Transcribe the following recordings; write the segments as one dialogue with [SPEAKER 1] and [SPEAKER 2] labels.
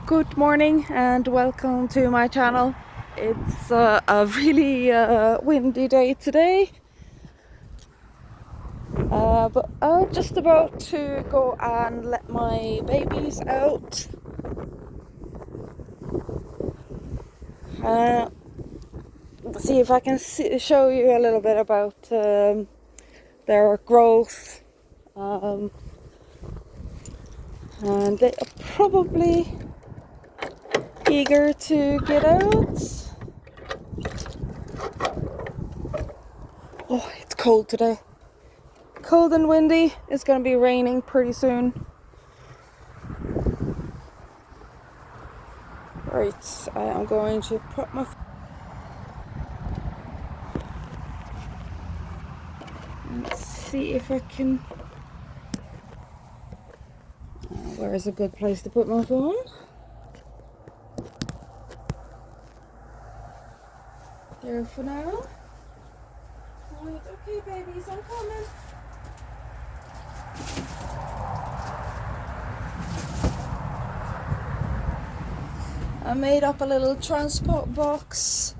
[SPEAKER 1] Good morning and welcome to my channel. It's a really windy day today, but I'm just about to go and let my babies out. See if I can show you a little bit about their growth, and they are probably eager to get out. Oh, it's cold today. Cold and windy. It's gonna be raining pretty soon. Right, I am going to put my... Let's see if I can... where is a good place to put my phone? There for now. Right, okay babies, I'm coming. I made up a little transport box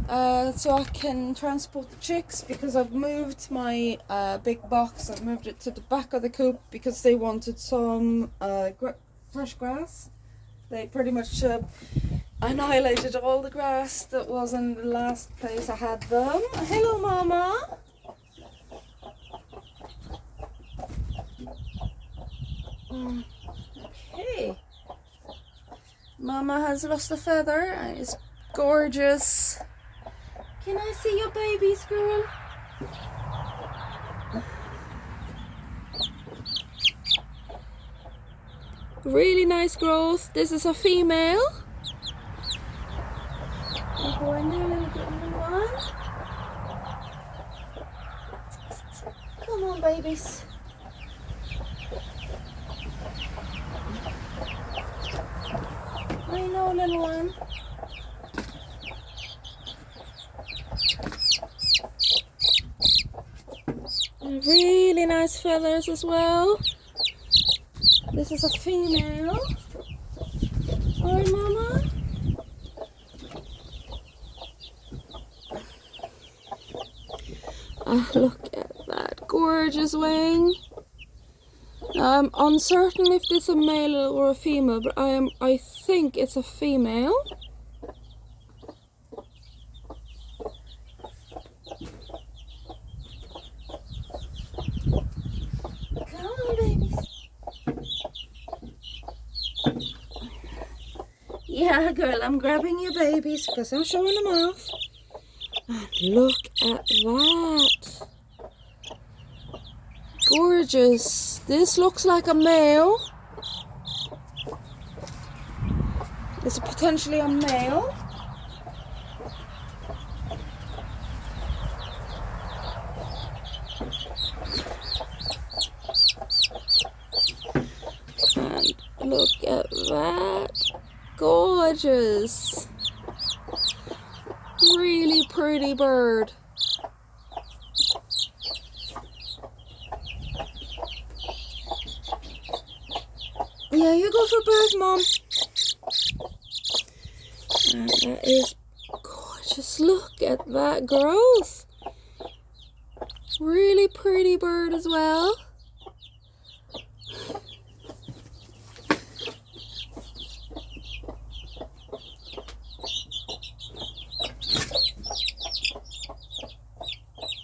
[SPEAKER 1] so I can transport the chicks, because I've moved my big box. I've moved it to the back of the coop because they wanted some fresh grass. They pretty much annihilated all the grass that was in the last place I had them. Hello mama. Okay. Mama has lost a feather and it's gorgeous. Can I see your babies, girl? Really nice growth. This is a female. I'll go in there a little bit more. Come on, babies. I know, little one. Really nice feathers as well. This is a female. Alright, mama. Look at that gorgeous wing. I'm uncertain if this is a male or a female, but I think it's a female. Come on, babies. Yeah, girl, I'm grabbing your babies because I'm showing them off. And look at that. Gorgeous. This looks like a male. It's potentially a male. And look at that. Gorgeous. Really pretty bird. Yeah, you go for birth, Mom. And that is gorgeous. Look at that growth. Really pretty bird as well.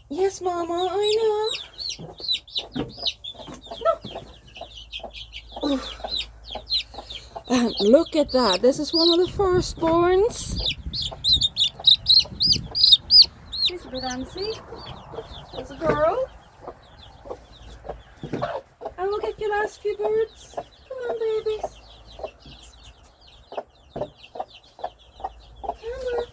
[SPEAKER 1] Yes, Mama, I know. No. And look at that. This is one of the firstborns. She's a bit antsy. There's a girl. I will get your last few birds. Come on, babies. Come on.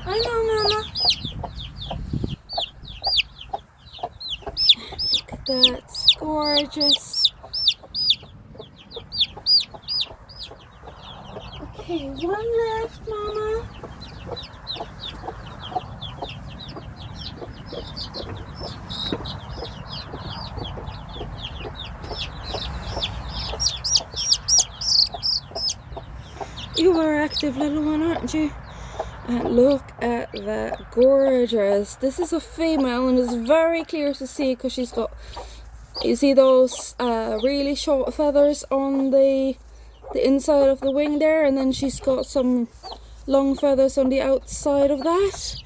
[SPEAKER 1] I know, Mama. Look at that. It's gorgeous. Okay, one left, Mama. You are active, little one, aren't you? And look at that, gorgeous. This is a female and it's very clear to see because she's got, you see those really short feathers on the inside of the wing there, and then she's got some long feathers on the outside of that.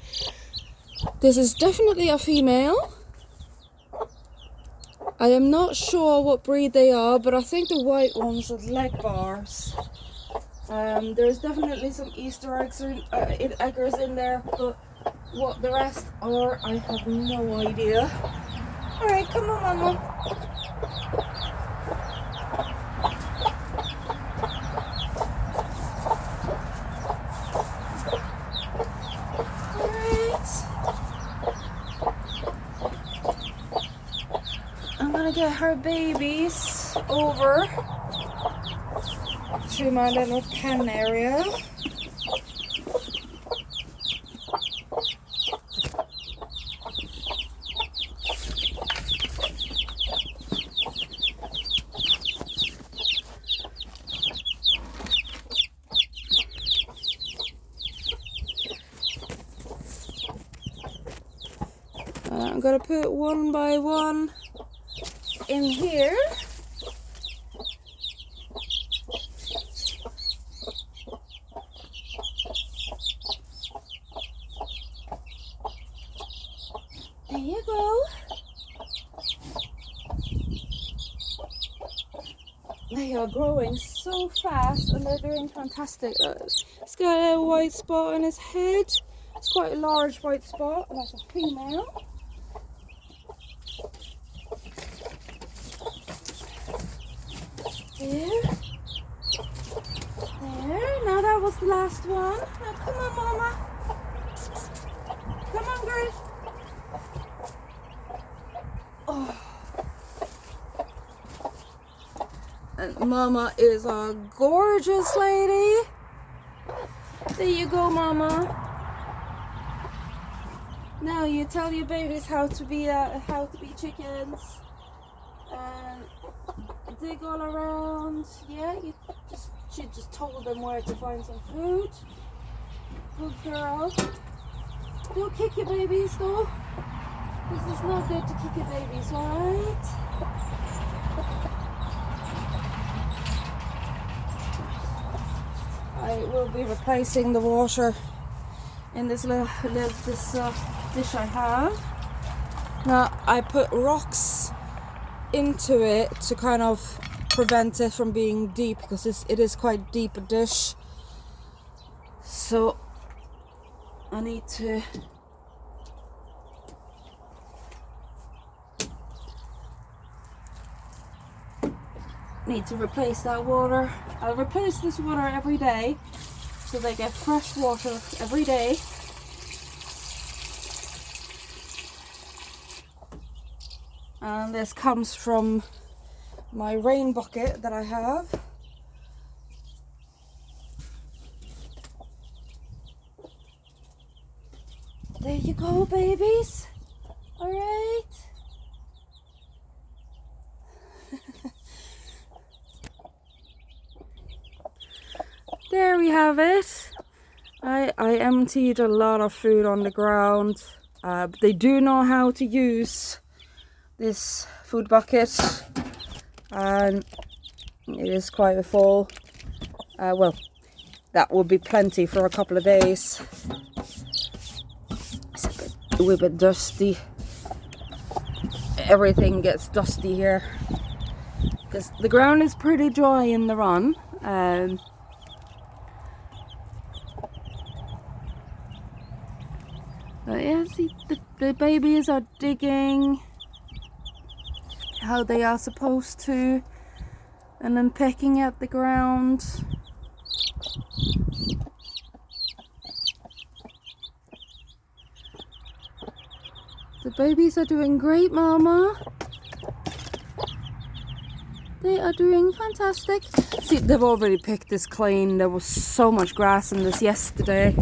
[SPEAKER 1] This is definitely a female. I am not sure what breed they are, but I think the white ones are leg bars. There's definitely some Easter eggs eggers in there, but what the rest are, I have no idea. Alright, come on, Mama. I'm gonna get her babies over to my little pen area. I'm gonna put one by one in here. There you go. They are growing so fast and they're doing fantastic. It's got a white spot on his head. It's quite a large white spot, and that's a female. There. There. Now that was the last one. Now come on, Mama. Come on, girl. Oh. And Mama is a gorgeous lady. There you go, Mama. Now you tell your babies how to be chickens and dig all around. Yeah, she just told them where to find some food. Good girl. Don't kick your babies though. This is not good to kick your babies, alright? I will be replacing the water in this dish I have. Now I put rocks into it to kind of prevent it from being deep, because it is quite deep a dish. So I need to replace that water. I'll replace this water every day so they get fresh water every day. And this comes from my rain bucket that I have. There you go, babies. All right. There we have it. I emptied a lot of food on the ground. They do know how to use this food bucket, and it is quite full. Well, that will be plenty for a couple of days. It's a little bit dusty. Everything gets dusty here because the ground is pretty dry in the run. But yeah, see, the babies are digging how they are supposed to, and then pecking at the ground. The babies are doing great, Mama. They are doing fantastic. See, they've already picked this clean. There was so much grass in this yesterday.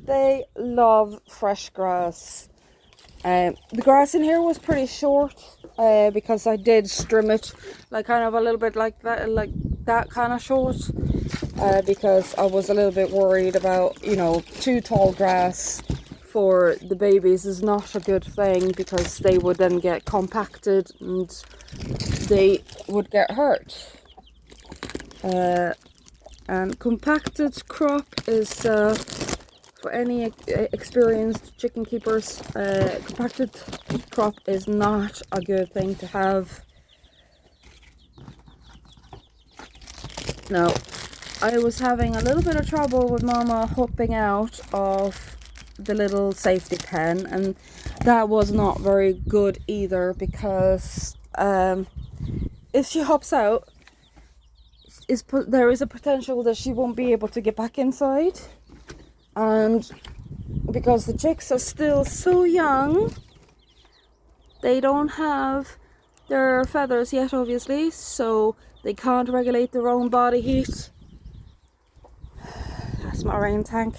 [SPEAKER 1] They love fresh grass. The grass in here was pretty short because I did trim it like kind of a little bit like that kind of short because I was a little bit worried about, you know, too tall grass for the babies is not a good thing because they would then get compacted and they would get hurt. And compacted crop is for any experienced chicken keepers, compacted crop is not a good thing to have. Now, I was having a little bit of trouble with Mama hopping out of the little safety pen, and that was not very good either because if she hops out, there is a potential that she won't be able to get back inside. And because the chicks are still so young, they don't have their feathers yet, obviously, so they can't regulate their own body heat. That's my rain tank.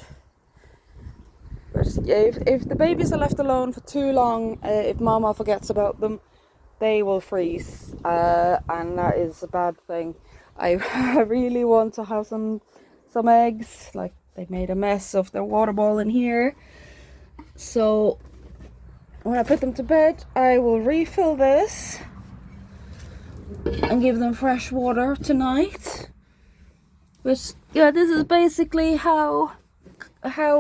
[SPEAKER 1] But yeah, if the babies are left alone for too long, if Mama forgets about them, they will freeze, and that is a bad thing. I really want to have some eggs. Like, they made a mess of their water ball in here, so when I put them to bed, I will refill this and give them fresh water tonight. But yeah, this is basically how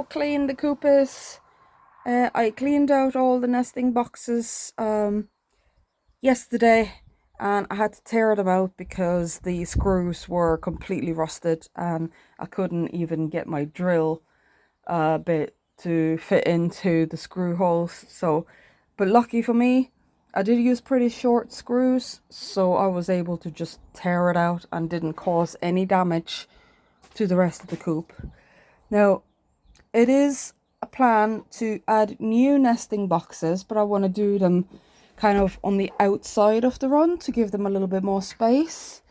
[SPEAKER 1] clean the coop is. I cleaned out all the nesting boxes yesterday, and I had to tear them out because the screws were completely rusted and I couldn't even get my drill bit to fit into the screw holes. So, but lucky for me, I did use pretty short screws, so I was able to just tear it out and didn't cause any damage to the rest of the coop. Now, it is a plan to add new nesting boxes, but I want to do them kind of on the outside of the run to give them a little bit more space.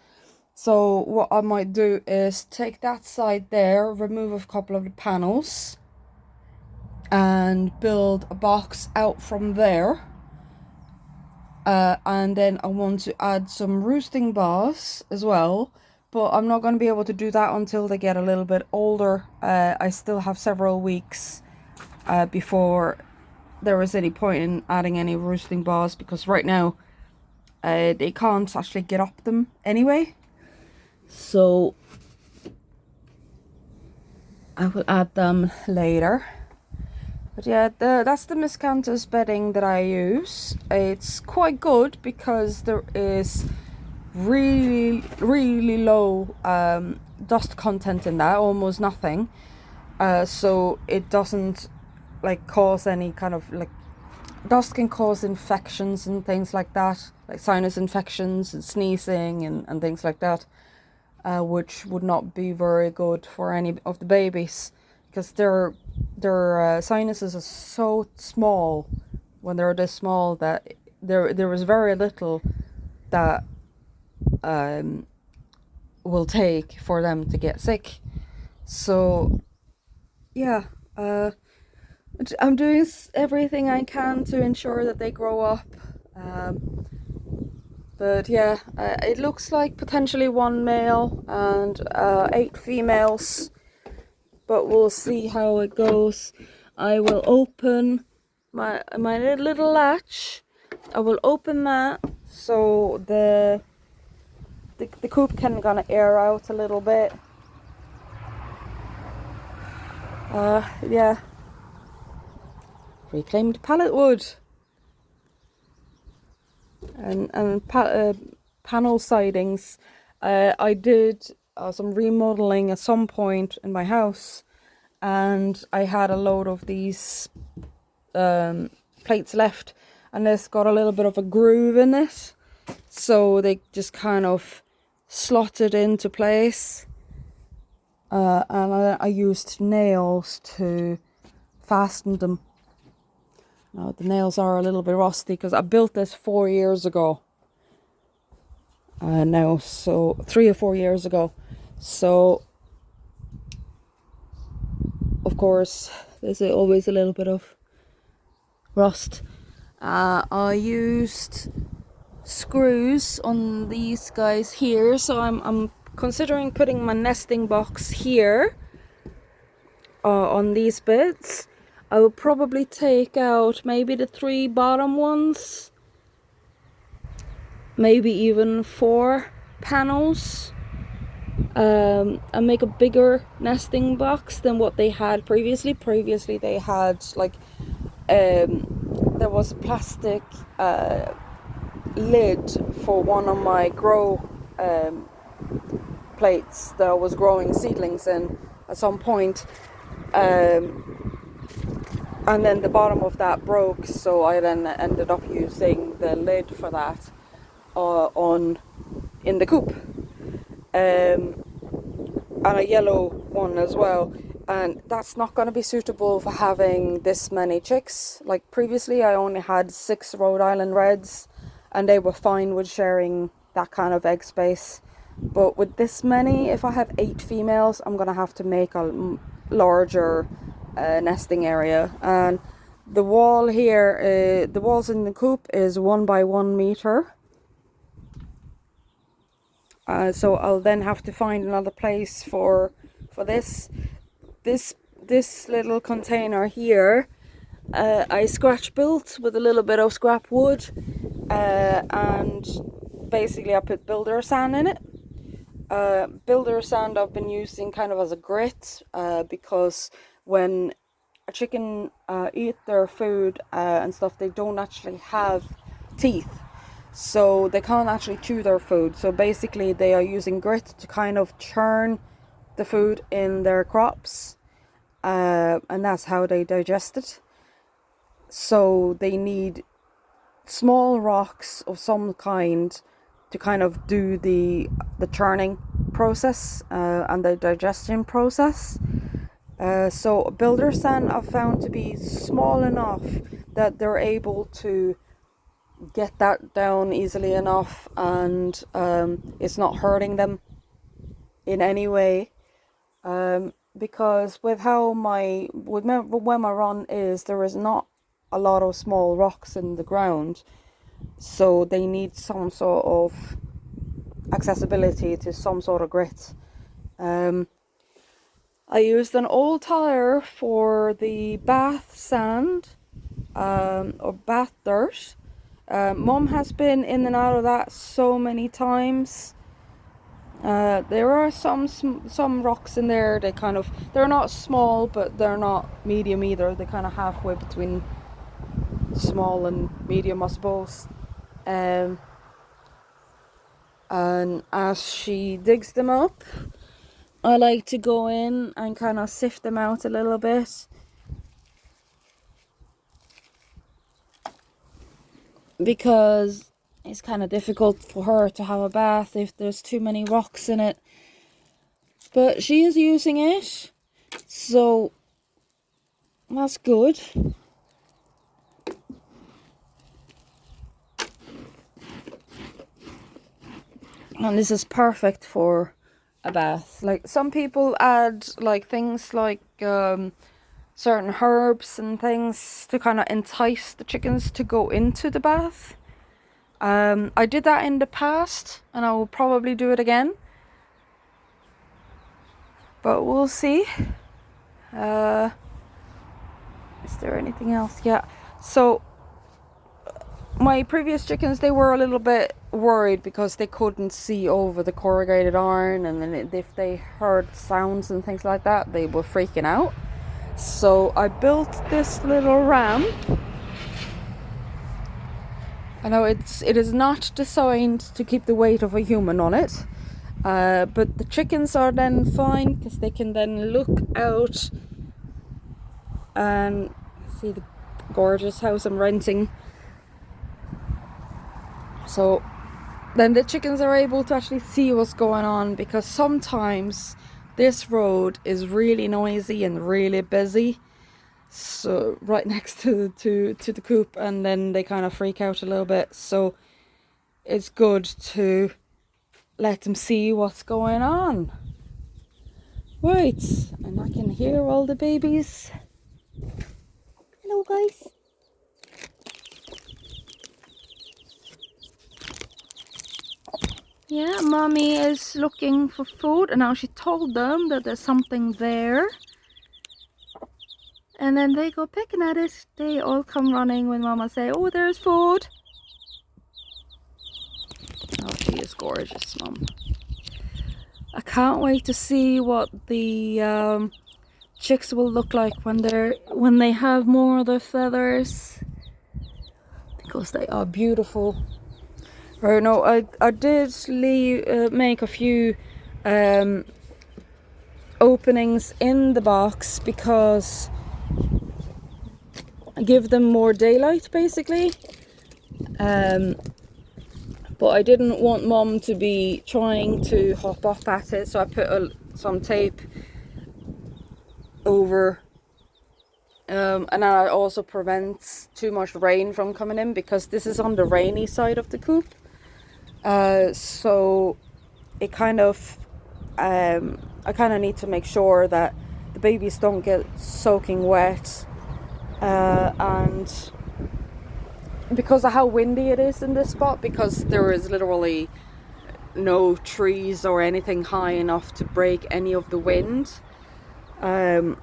[SPEAKER 1] So what I might do is take that side there, remove a couple of the panels, and build a box out from there. And then I want to add some roosting bars as well, but I'm not going to be able to do that until they get a little bit older. I still have several weeks before there is any point in adding any roosting bars, because right now they can't actually get up them anyway. So I will add them later. But yeah, that's the Miscanthus bedding that I use. It's quite good because there is really low dust content in that, almost nothing. So it doesn't like cause any kind of like, dust can cause infections and things like that, like sinus infections and sneezing and things like that, which would not be very good for any of the babies, because their sinuses are so small when they're this small that there is very little that will take for them to get sick. So yeah, I'm doing everything I can to ensure that they grow up. But yeah, it looks like potentially 1 male and 8 females. But we'll see how it goes. I will open my little latch. I will open that so the coop can gonna air out a little bit. Yeah. Reclaimed pallet wood and panel sidings. I did some remodeling at some point in my house, and I had a load of these plates left, and this got a little bit of a groove in it, so they just kind of slotted into place, and I used nails to fasten them. Now the nails are a little bit rusty because I built this 4 years ago. Now, so 3 or 4 years ago. So of course there's always a little bit of rust. I used screws on these guys here, so I'm considering putting my nesting box here on these bits. I will probably take out maybe the 3 bottom ones, maybe even 4 panels, and make a bigger nesting box than what they had previously. Previously they had like there was a plastic lid for one of my grow plates that I was growing seedlings in at some point, and then the bottom of that broke, so I then ended up using the lid for that in the coop, and a yellow one as well. And that's not going to be suitable for having this many chicks. Like previously I only had 6 Rhode Island Reds and they were fine with sharing that kind of egg space. But with this many, if I have 8 females, I'm going to have to make a larger nesting area. And the wall here, the walls in the coop is 1 by 1 meter. So I'll then have to find another place for this. This little container here, I scratch built with a little bit of scrap wood, and basically I put builder sand in it. Builder sand I've been using kind of as a grit, because when a chicken eat their food and stuff, they don't actually have teeth, so they can't actually chew their food. So basically they are using grit to kind of churn the food in their crops, and that's how they digest it. So they need small rocks of some kind to kind of do the churning process and the digestion process. So builder sand I've found to be small enough that they're able to get that down easily enough, and it's not hurting them in any way. Because with how where my run is, there is not a lot of small rocks in the ground, so they need some sort of accessibility to some sort of grit. I used an old tire for the bath sand, or bath dirt. Mom has been in and out of that so many times. There are some rocks in there. They're not small, but they're not medium either. They're kind of halfway between small and medium, I suppose. And as she digs them up, I like to go in and kind of sift them out a little bit, because it's kind of difficult for her to have a bath if there's too many rocks in it. But she is using it, so that's good. And this is perfect for a bath. Like some people add like things like certain herbs and things to kind of entice the chickens to go into the bath. I did that in the past and I will probably do it again, but we'll see. Is there anything else? Yeah, so my previous chickens, they were a little bit worried because they couldn't see over the corrugated iron, and then if they heard sounds and things like that, they were freaking out. So I built this little ramp. I know it is not designed to keep the weight of a human on it, but the chickens are then fine because they can then look out and see the gorgeous house I'm renting. So then the chickens are able to actually see what's going on, because sometimes this road is really noisy and really busy, so right next to the coop, and then they kind of freak out a little bit. So it's good to let them see what's going on. Right, and I can hear all the babies. Hello guys. Yeah, mommy is looking for food, and now she told them that there's something there. And then they go picking at it. They all come running when mama say, oh, there's food. Oh, she is gorgeous, mom. I can't wait to see what the chicks will look like when they have more of their feathers, because they are beautiful. Right, no, I did make a few openings in the box because I give them more daylight basically. But I didn't want mom to be trying to hop up at it, so I put some tape over, and that also prevents too much rain from coming in, because this is on the rainy side of the coop. So it kind of, I kind of need to make sure that the babies don't get soaking wet, and because of how windy it is in this spot, because there is literally no trees or anything high enough to break any of the wind, I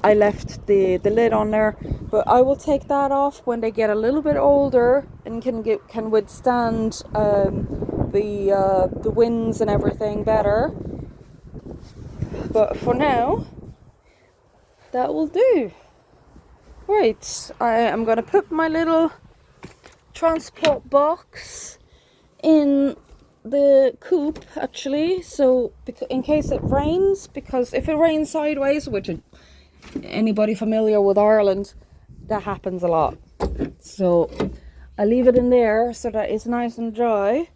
[SPEAKER 1] left the lid on there, but I will take that off when they get a little bit older and can withstand the winds and everything better. But for now, that will do. Right, I am gonna put my little transport box in the coop actually, so in case it rains, because if it rains sideways, which anybody familiar with Ireland, that happens a lot, so I leave it in there so that it's nice and dry.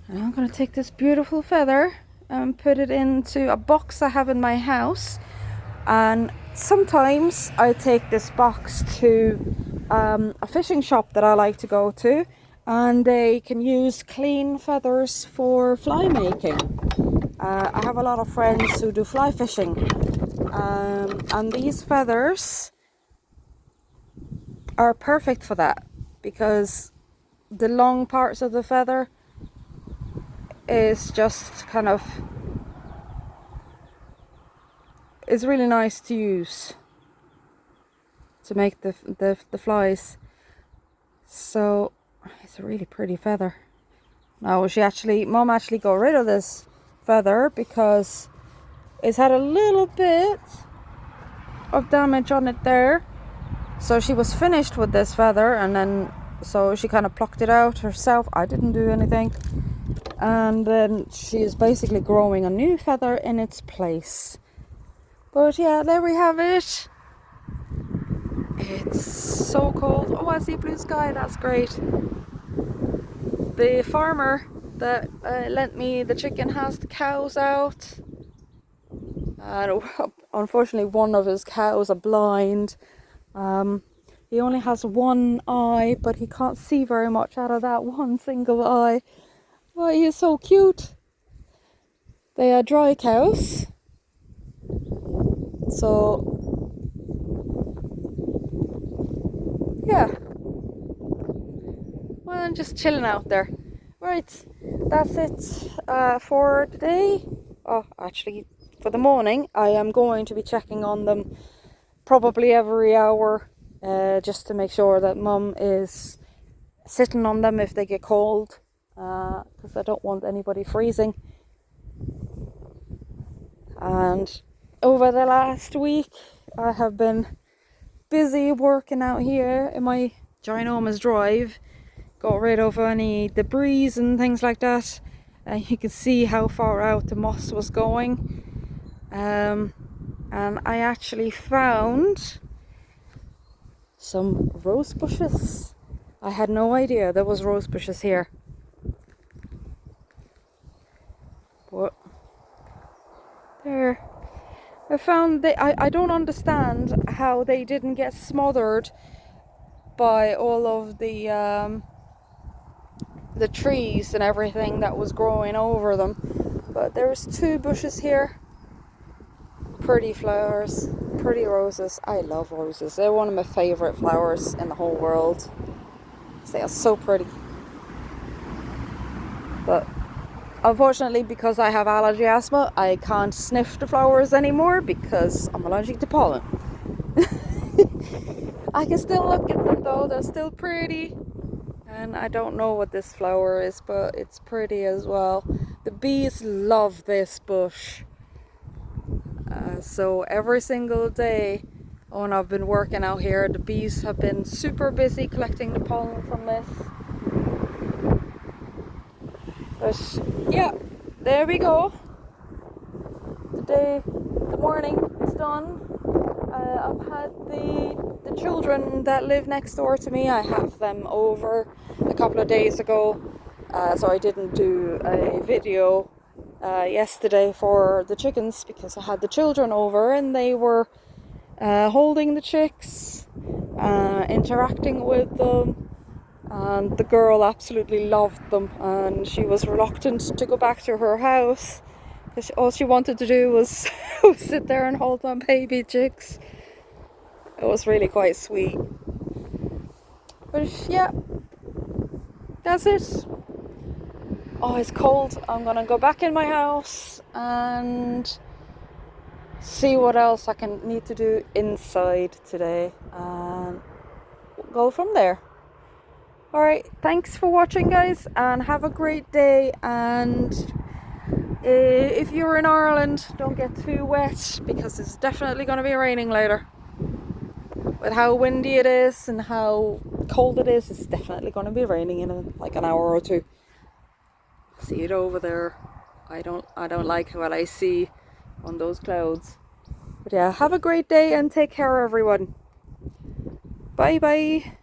[SPEAKER 1] And I'm gonna take this beautiful feather and put it into a box I have in my house, and sometimes I take this box to a fishing shop that I like to go to, and they can use clean feathers for fly making. I have a lot of friends who do fly fishing, and these feathers are perfect for that, because the long parts of the feather is just kind of, it's really nice to use to make the flies. So it's a really pretty feather. Now mom actually got rid of this feather because it's had a little bit of damage on it there. So she was finished with this feather, and then so she kind of plucked it out herself. I didn't do anything. And then she is basically growing a new feather in its place. But yeah, there we have it. It's so cold. Oh, I see blue sky, that's great. The farmer that lent me the chicken has the cows out. And unfortunately one of his cows are blind. He only has one eye, but he can't see very much out of that one single eye. Oh, he is so cute. They are dry cows. So yeah, well, I'm just chilling out there. Right, that's it for today. Oh, actually, for the morning, I am going to be checking on them probably every hour, just to make sure that mum is sitting on them if they get cold, because I don't want anybody freezing. And over the last week, I have been busy working out here in my ginormous drive. Got rid of any debris and things like that, and you can see how far out the moss was going. And I actually found some rose bushes. I had no idea there was rose bushes here. But there, I found I don't understand how they didn't get smothered by all of the trees and everything that was growing over them. But there's 2 bushes here. Pretty flowers, pretty roses. I love roses. They're one of my favorite flowers in the whole world. They are so pretty. But unfortunately, because I have allergy asthma, I can't sniff the flowers anymore because I'm allergic to pollen. I can still look at them though, they're still pretty. And I don't know what this flower is, but it's pretty as well. The bees love this bush. So every single day when I've been working out here, the bees have been super busy collecting the pollen from this. But yeah, there we go. The morning is done. I've had the children that live next door to me, I have them over a couple of days ago. So I didn't do a video yesterday for the chickens because I had the children over and they were holding the chicks, interacting with them, and the girl absolutely loved them, and she was reluctant to go back to her house because all she wanted to do was sit there and hold my baby chicks. It was really quite sweet. But yeah, that's it. Oh, it's cold. I'm gonna go back in my house and see what else I can need to do inside today and go from there. Alright, thanks for watching guys, and have a great day. And if you're in Ireland, don't get too wet because it's definitely going to be raining later. With how windy it is and how cold it is, it's definitely going to be raining in like an hour or two. See it over there. I don't like what I see on those clouds. But yeah, have a great day and take care everyone. Bye bye.